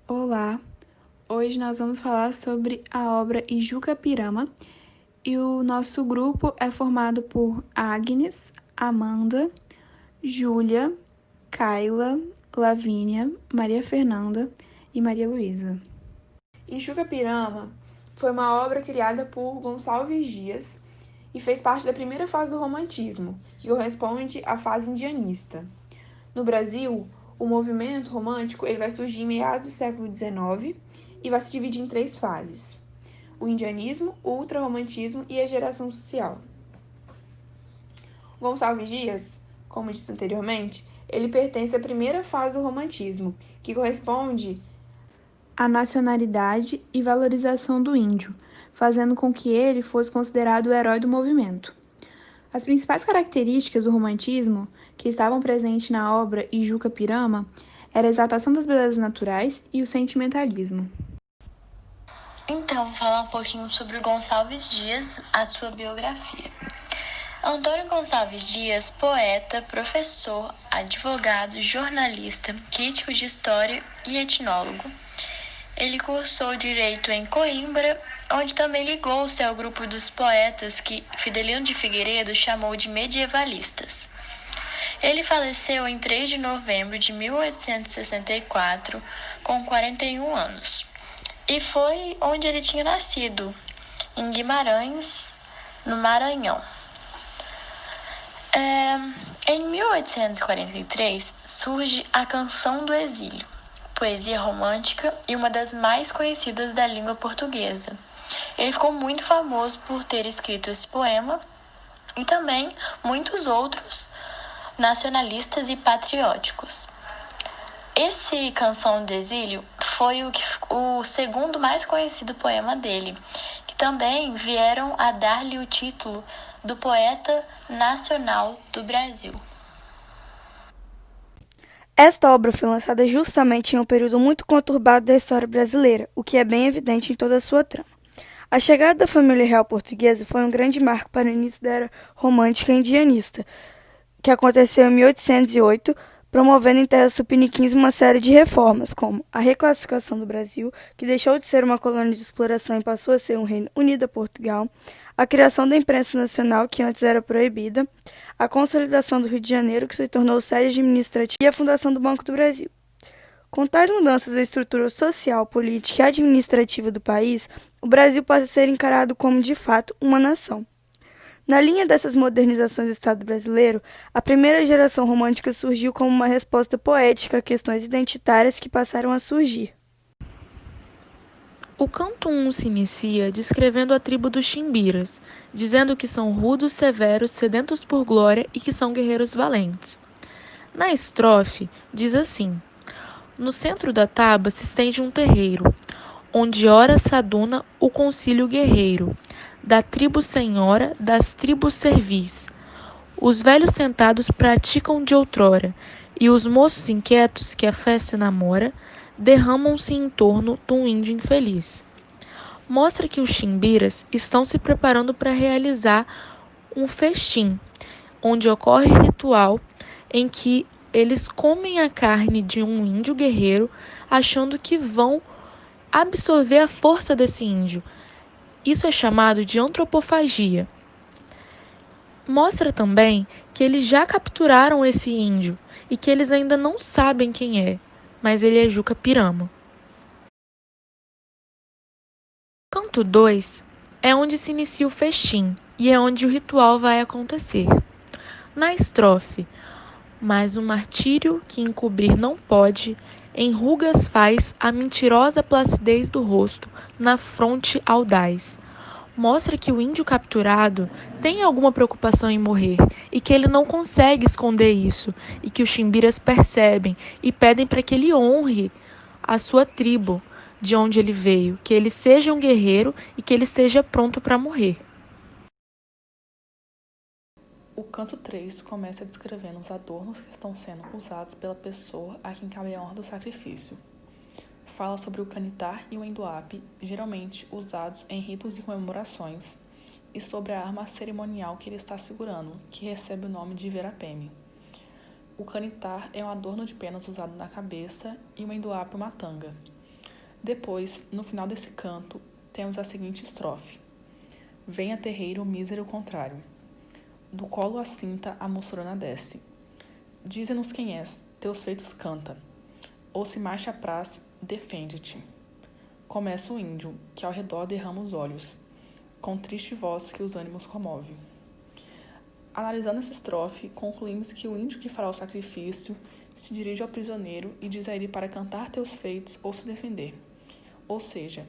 Olá! Hoje nós vamos falar sobre a obra Ijuca Pirama e o nosso grupo é formado por Agnes, Amanda, Júlia, Kaila, Lavínia, Maria Fernanda e Maria Luísa. Ijuca Pirama foi uma obra criada por Gonçalves Dias e fez parte da primeira fase do romantismo, que corresponde à fase indianista. No Brasil, o movimento romântico ele vai surgir em meados do século XIX e vai se dividir em 3 fases: o indianismo, o ultrarromantismo e a geração social. Gonçalves Dias, como disse anteriormente, ele pertence à primeira fase do romantismo, que corresponde à nacionalidade e valorização do índio, fazendo com que ele fosse considerado o herói do movimento. As principais características do romantismo que estavam presentes na obra Ijuca Pirama era a exaltação das belezas naturais e o sentimentalismo. Então, vou falar um pouquinho sobre o Gonçalves Dias, a sua biografia. Antônio Gonçalves Dias, poeta, professor, advogado, jornalista, crítico de história e etnólogo. Ele cursou direito em Coimbra, onde também ligou-se ao grupo dos poetas que Fidelino de Figueiredo chamou de medievalistas. Ele faleceu em 3 de novembro de 1864, com 41 anos. E foi onde ele tinha nascido, em Guimarães, no Maranhão. Em 1843, surge a Canção do Exílio, poesia romântica e uma das mais conhecidas da língua portuguesa. Ele ficou muito famoso por ter escrito esse poema e também muitos outros nacionalistas e patrióticos. Esse Canção do Exílio foi o segundo mais conhecido poema dele, que também vieram a dar-lhe o título do poeta nacional do Brasil. Esta obra foi lançada justamente em um período muito conturbado da história brasileira, o que é bem evidente em toda a sua trama. A chegada da família real portuguesa foi um grande marco para o início da era romântica indianista, que aconteceu em 1808, promovendo em terras tupiniquins uma série de reformas, como a reclassificação do Brasil, que deixou de ser uma colônia de exploração e passou a ser um reino unido a Portugal, a criação da imprensa nacional, que antes era proibida, a consolidação do Rio de Janeiro, que se tornou sede administrativa, e a fundação do Banco do Brasil. Com tais mudanças da estrutura social, política e administrativa do país, o Brasil passa a ser encarado como, de fato, uma nação. Na linha dessas modernizações do Estado brasileiro, a primeira geração romântica surgiu como uma resposta poética a questões identitárias que passaram a surgir. O canto 1 se inicia descrevendo a tribo dos Chimbiras, dizendo que são rudos, severos, sedentos por glória e que são guerreiros valentes. Na estrofe, diz assim: no centro da taba se estende um terreiro, onde ora se aduna o concílio guerreiro, da tribo senhora, das tribos servis. Os velhos sentados praticam de outrora, e os moços inquietos que a fé se namora, derramam-se em torno de um índio infeliz. Mostra que os chimbiras estão se preparando para realizar um festim, onde ocorre ritual em que eles comem a carne de um índio guerreiro, achando que vão absorver a força desse índio. Isso é chamado de antropofagia. Mostra também que eles já capturaram esse índio e que eles ainda não sabem quem é, mas ele é Juca Pirama. Canto 2 é onde se inicia o festim e é onde o ritual vai acontecer. Na estrofe, mas o martírio que encobrir não pode, em rugas faz a mentirosa placidez do rosto, na fronte audaz. Mostra que o índio capturado tem alguma preocupação em morrer e que ele não consegue esconder isso e que os chimbiras percebem e pedem para que ele honre a sua tribo de onde ele veio, que ele seja um guerreiro e que ele esteja pronto para morrer. O canto 3 começa descrevendo os adornos que estão sendo usados pela pessoa a quem cabe a honra do sacrifício. Fala sobre o canitar e o endoape, geralmente usados em ritos e comemorações, e sobre a arma cerimonial que ele está segurando, que recebe o nome de verapeme. O canitar é um adorno de penas usado na cabeça e o endoape uma tanga. Depois, no final desse canto, temos a seguinte estrofe. Venha terreiro mísero contrário. Do colo à cinta a moçorana desce. Dize-nos quem és, teus feitos canta. Ou se marcha apraz, defende-te. Começa o índio, que ao redor derrama os olhos, com triste voz que os ânimos comove. Analisando essa estrofe, concluímos que o índio que fará o sacrifício se dirige ao prisioneiro e diz a ele para cantar teus feitos ou se defender. Ou seja,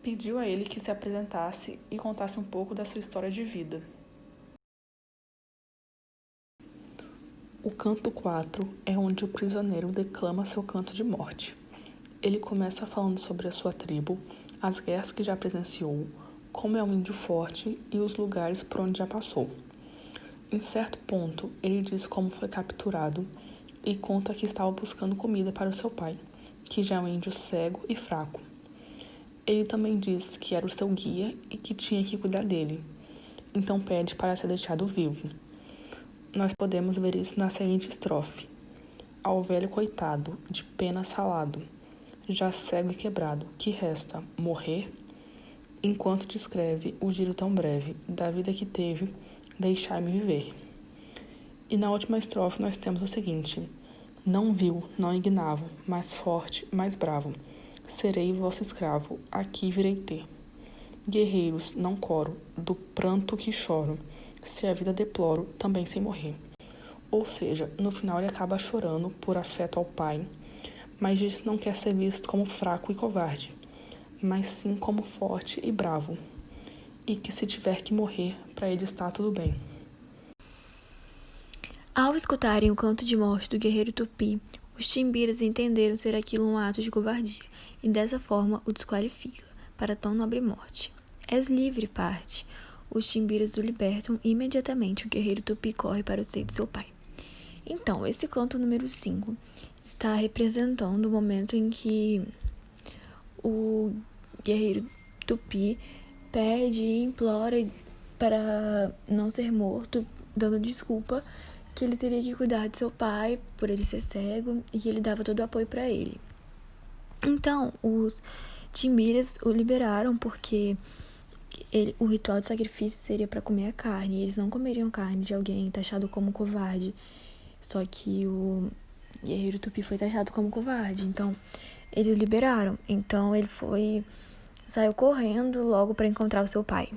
pediu a ele que se apresentasse e contasse um pouco da sua história de vida. O canto 4 é onde o prisioneiro declama seu canto de morte. Ele começa falando sobre a sua tribo, as guerras que já presenciou, como é um índio forte e os lugares por onde já passou. Em certo ponto, ele diz como foi capturado e conta que estava buscando comida para o seu pai, que já é um índio cego e fraco. Ele também diz que era o seu guia e que tinha que cuidar dele, então pede para ser deixado vivo. Nós podemos ver isso na seguinte estrofe. Ao velho coitado, de pena salado, já cego e quebrado, que resta morrer? Enquanto descreve o giro tão breve da vida que teve, deixai-me viver. E na última estrofe nós temos o seguinte. Não vil, não ignavo, mais forte, mais bravo, serei vosso escravo, aqui virei ter. Guerreiros, não coro, do pranto que choro, se a vida deploro, também sem morrer. Ou seja, no final ele acaba chorando por afeto ao pai, mas diz que não quer ser visto como fraco e covarde, mas sim como forte e bravo, e que se tiver que morrer, para ele está tudo bem. Ao escutarem o canto de morte do guerreiro tupi, os timbiras entenderam ser aquilo um ato de covardia, e dessa forma o desqualifica para tão nobre morte. És livre, parte. Os timbiras o libertam e imediatamente o guerreiro tupi corre para o seio de seu pai. Então, esse canto número 5 está representando o momento em que o guerreiro tupi pede e implora para não ser morto, dando desculpa que ele teria que cuidar de seu pai por ele ser cego e que ele dava todo o apoio para ele. Então, os timbiras o liberaram porque o ritual de sacrifício seria para comer a carne, e eles não comeriam carne de alguém taxado como covarde. Só que o guerreiro tupi foi taxado como covarde, então eles o liberaram. Então ele saiu correndo logo para encontrar o seu pai.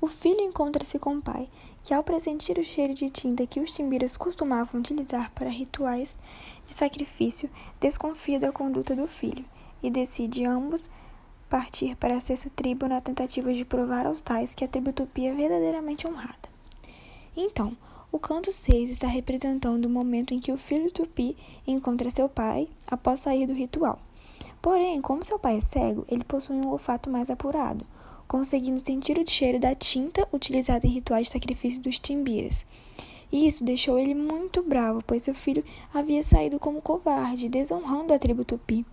O filho encontra-se com o pai, que ao pressentir o cheiro de tinta que os timbiras costumavam utilizar para rituais de sacrifício, desconfia da conduta do filho e decide ambos partir para essa tribo na tentativa de provar aos tais que a tribo tupi é verdadeiramente honrada. Então, o canto 6 está representando o momento em que o filho tupi encontra seu pai após sair do ritual. Porém, como seu pai é cego, ele possui um olfato mais apurado, conseguindo sentir o cheiro da tinta utilizada em rituais de sacrifício dos timbiras. E isso deixou ele muito bravo, pois seu filho havia saído como covarde, desonrando a tribo tupi.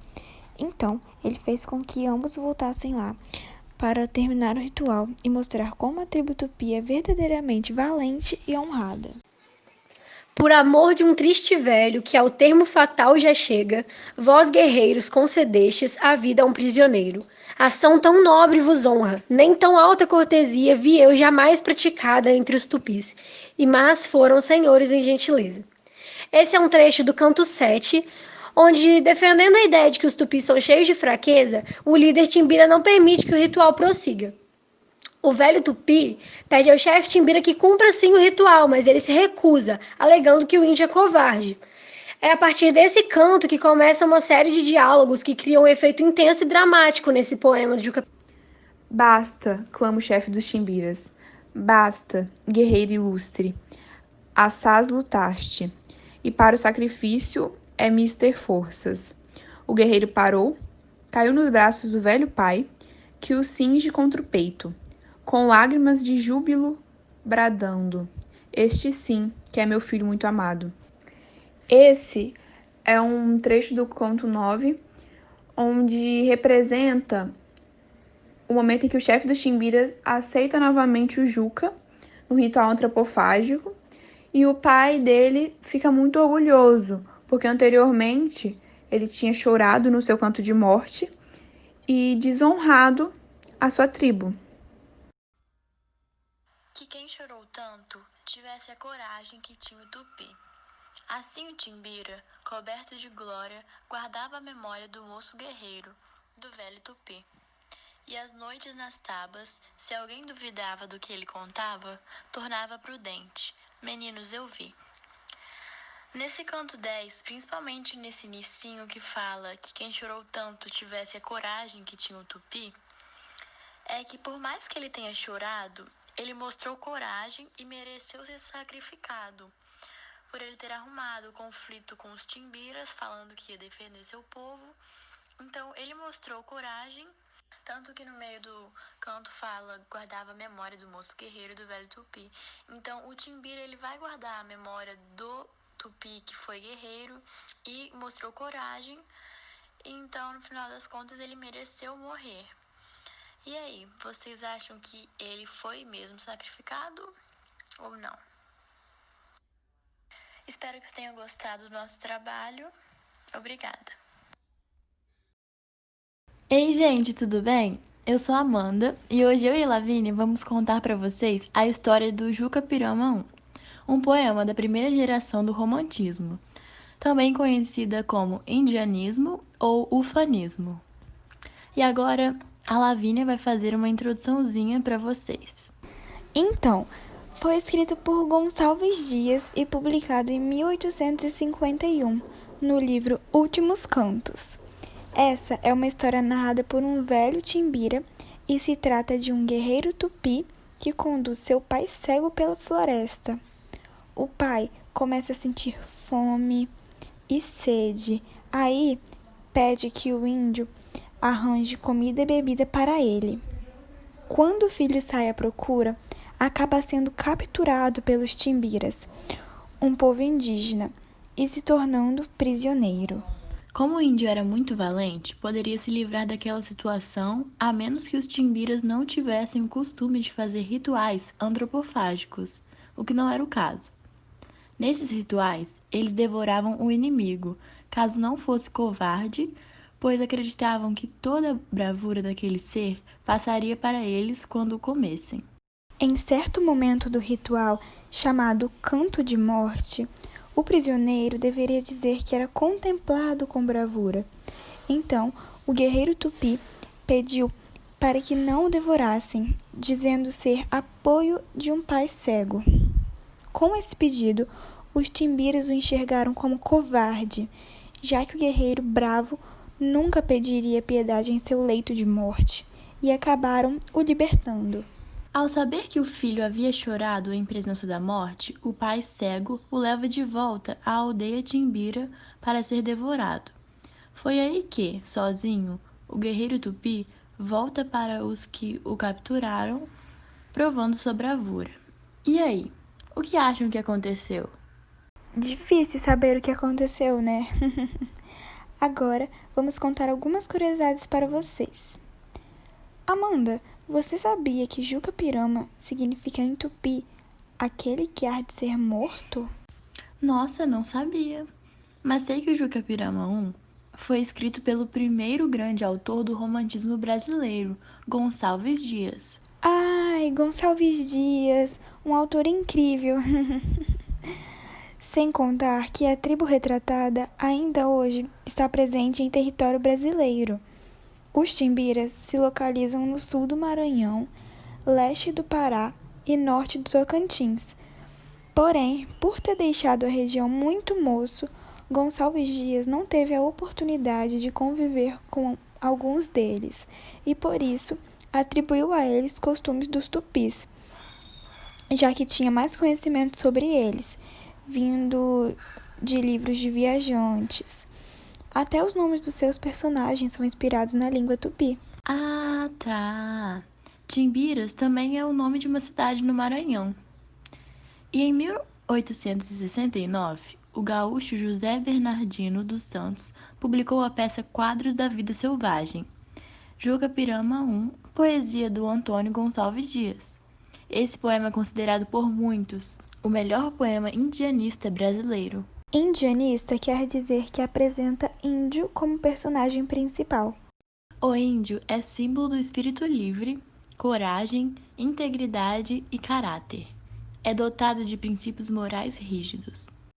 Então, ele fez com que ambos voltassem lá para terminar o ritual e mostrar como a tribo tupi é verdadeiramente valente e honrada. Por amor de um triste velho que ao termo fatal já chega, vós guerreiros concedestes a vida a um prisioneiro. Ação tão nobre vos honra, nem tão alta cortesia vi eu jamais praticada entre os tupis, e mas foram senhores em gentileza. Esse é um trecho do canto 7, onde, defendendo a ideia de que os tupis são cheios de fraqueza, o líder timbira não permite que o ritual prossiga. O velho tupi pede ao chefe timbira que cumpra sim o ritual, mas ele se recusa, alegando que o índio é covarde. É a partir desse canto que começa uma série de diálogos que criam um efeito intenso e dramático nesse poema de Juca. Basta, clama o chefe dos timbiras. Basta, guerreiro ilustre. Assaz lutaste, e para o sacrifício é mister forças. O guerreiro parou, caiu nos braços do velho pai, que o cinge contra o peito, com lágrimas de júbilo bradando. Este sim, que é meu filho muito amado. Esse é um trecho do conto 9, onde representa o momento em que o chefe dos timbiras aceita novamente o Juca no ritual antropofágico, e o pai dele fica muito orgulhoso, porque anteriormente Ele tinha chorado no seu canto de morte e desonrado a sua tribo. Que quem chorou tanto tivesse a coragem que tinha o Tupi. Assim o Timbira, coberto de glória, guardava a memória do moço guerreiro, do velho Tupi. E às noites nas tabas, se alguém duvidava do que ele contava, tornava prudente. Meninos, eu vi. Nesse canto 10, principalmente nesse inicinho que fala que quem chorou tanto tivesse a coragem que tinha o Tupi, é que por mais que ele tenha chorado, ele mostrou coragem e mereceu ser sacrificado, por ele ter arrumado o conflito com os Timbiras, falando que ia defender seu povo. Então ele mostrou coragem, tanto que no meio do canto fala, guardava a memória do moço guerreiro do velho Tupi. Então o Timbira ele vai guardar a memória do Tupi que foi guerreiro e mostrou coragem. Então no final das contas ele mereceu morrer. E aí, vocês acham que ele foi mesmo sacrificado ou não? Espero que vocês tenham gostado do nosso trabalho. Obrigada. Ei, gente, tudo bem? Eu sou a Amanda e hoje eu e a Lavínia vamos contar para vocês a história do Juca Pirama I, um poema da primeira geração do romantismo, também conhecida como indianismo ou ufanismo. E agora a Lavínia vai fazer uma introduçãozinha para vocês. Então, foi escrito por Gonçalves Dias e publicado em 1851 no livro Últimos Cantos. Essa é uma história narrada por um velho Timbira e se trata de um guerreiro tupi que conduz seu pai cego pela floresta. O pai começa a sentir fome e sede. Aí pede que o índio arranje comida e bebida para ele. Quando o filho sai à procura, acaba sendo capturado pelos Timbiras, um povo indígena, e se tornando prisioneiro. Como o índio era muito valente, poderia se livrar daquela situação a menos que os Timbiras não tivessem o costume de fazer rituais antropofágicos, o que não era o caso. Nesses rituais, eles devoravam o inimigo, caso não fosse covarde, pois acreditavam que toda a bravura daquele ser passaria para eles quando o comessem. Em certo momento do ritual, chamado Canto de Morte, o prisioneiro deveria dizer que era contemplado com bravura. Então, o guerreiro tupi pediu para que não o devorassem, dizendo ser apoio de um pai cego. Com esse pedido, os Timbiras o enxergaram como covarde, já que o guerreiro bravo nunca pediria piedade em seu leito de morte, e acabaram o libertando. Ao saber que o filho havia chorado em presença da morte, o pai cego o leva de volta à aldeia Timbira para ser devorado. Foi aí que, sozinho, o guerreiro tupi volta para os que o capturaram, provando sua bravura. E aí, o que acham que aconteceu? Difícil saber o que aconteceu, né? Agora, vamos contar algumas curiosidades para vocês. Amanda, você sabia que Juca Pirama significa em tupi aquele que há de ser morto? Nossa, não sabia. Mas sei que o Juca Pirama I foi escrito pelo primeiro grande autor do romantismo brasileiro, Gonçalves Dias. Ai, Gonçalves Dias, um autor incrível. Sem contar que a tribo retratada ainda hoje está presente em território brasileiro. Os Timbiras se localizam no sul do Maranhão, leste do Pará e norte do Tocantins. Porém, por ter deixado a região muito moço, Gonçalves Dias não teve a oportunidade de conviver com alguns deles e, por isso, atribuiu a eles costumes dos tupis, já que tinha mais conhecimento sobre eles, vindo de livros de viajantes. Até os nomes dos seus personagens são inspirados na língua tupi. Ah, tá. Timbiras também é o nome de uma cidade no Maranhão. E em 1869, o gaúcho José Bernardino dos Santos publicou a peça Quadros da Vida Selvagem, Juca Pirama I, poesia do Antônio Gonçalves Dias. Esse poema é considerado por muitos o melhor poema indianista brasileiro. Indianista quer dizer que apresenta índio como personagem principal. O índio é símbolo do espírito livre, coragem, integridade e caráter. É dotado de princípios morais rígidos.